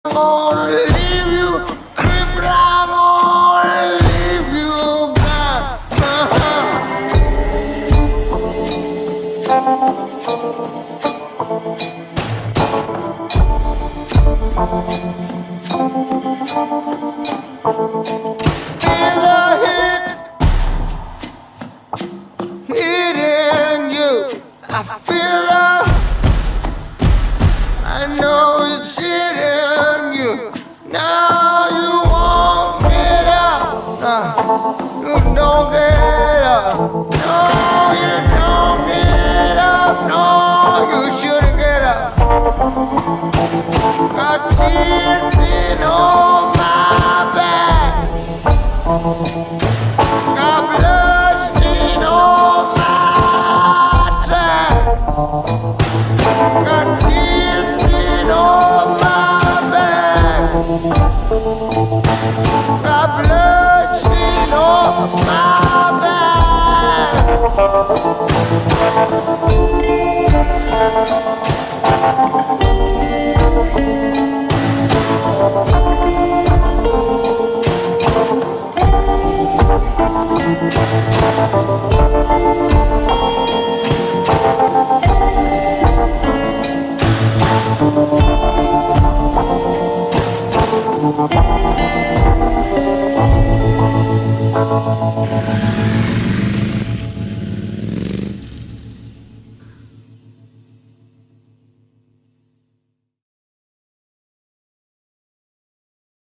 I'm gonna leave you crippled, I'm gonna leave you blind. Feel the hit in you. I feel I know it's hitting you. Now you won't get up. You don't get up. No, you don't get up. No, you shouldn't get up. Got tears in on my back. Got blood stain on my track. Got tears on my back. Got blood stain on my back.